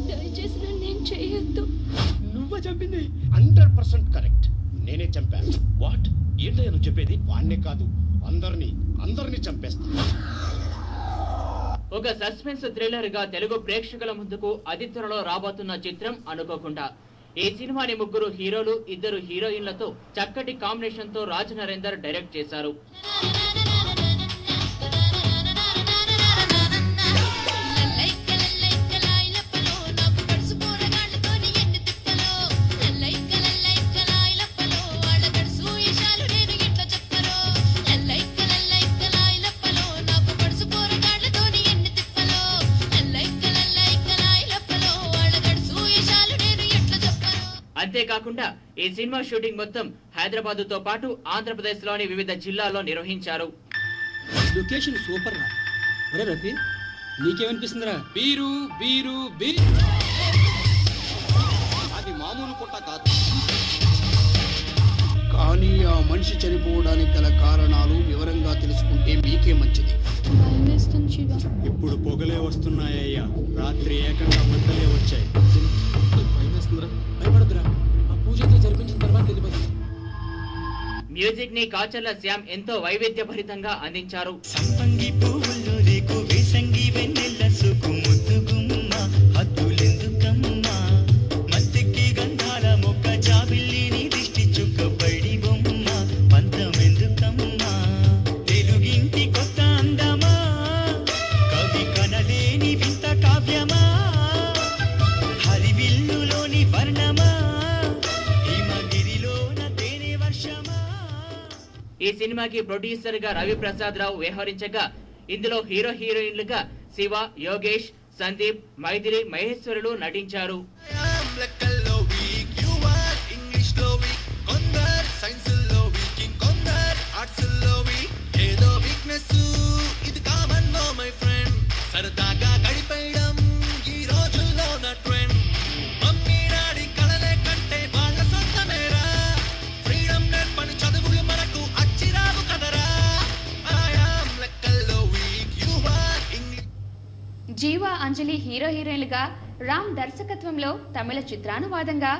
దయచేసి నన్ను చేయొద్దు. నువ్వు చంపింది 100% కరెక్ట్. నేనే చంపాను. వాట్? ఏంటయ్యా నువ్వు చెప్పేది? వాణ్ణే కాదు, అందరినీ చంపేస్తా. ఒక సస్పెన్స్ థ్రిల్లర్ గా తెలుగు ప్రేక్షకుల ముందుకు అతి త్వరలో రాబోతున్న చిత్రం అనుకోకుండా. ఈ సినిమాని 3 హీరోలు 2 హీరోయిన్లతో చక్కటి కాంబినేషన్ తో రాజ్ నరేందర్ డైరెక్ట్ చేశారు. అంతేకాకుండా ఈ సినిమా షూటింగ్ మొత్తం హైదరాబాద్ తో పాటు ఆంధ్రప్రదేశ్ లోని వివిధ జిల్లాల్లో నిర్వహించారు. లొకేషన్ సూపర్ రా. ఒరే రఫీ, నీకేమనిపిస్తుందిరా? బీరు బీరు బీరు అది మామూలు పుట్ట కాదు. కానీ ఆ మనిషి చనిపోవడానికి గల కారణాలు వివరంగా తెలుసుకుంటే మీకే మంచిది. భయమేస్తుంది శివ. ఇప్పుడు పొగలే వస్తున్నాయ్యా, రాత్రి ఏకంగా మంటలే వచ్చాయి. భయమేస్తుందిరా. భయపడదురా, ఆ పూజ జరిపించిన తర్వాత తెలియదు. మ్యూజిక్ ని కాచర్ల శ్యామ్ ఎంతో వైవిధ్యభరితంగా అందించారు. సంపంగి పువ్వుల్లో రేకు వేసంగి వెన్నెల సుకు ముద్దుగుమ్మ హద్దులెందుకమ్మ మత్తెక్కి గంధాల మొక్క జాబిల్లిని దిష్టి చుక్క పడి బొమ్మ పంతమెందుకమ్మ తెలుగింటి కొత్త అందమా కవి కనలేని వింత కావ్యమా హరివిల్లులోని వర్ణమా హిమగిరిలోన తేనె వర్షమా. ఈ సినిమాకి ప్రొడ్యూసర్ గా రవి ప్రసాద్ రావు వ్యవహరించగా ఇందులో హీరో హీరోయిన్లుగా శివ, యోగేష్, సందీప్, మైథిలి, మహేశ్వరులు నటించారు. సరదాగా గడిపేయడం ఈ రోజుల్లో నా ట్రెండ్. మమ్మీ డాడీ కలలే కంటే వాళ్ళ సొంతమేరా. ఫ్రీడమ్ నేర్పని చదువులు మనకు అచ్చిరావు కదరా. ఐయామ్ లెక్కల్లో weak, you are English. Jiiva, Anjali hero హీరోయిన్లుగా, రామ్ దర్శకత్వంలో తమిళ చిత్రానువాదంగా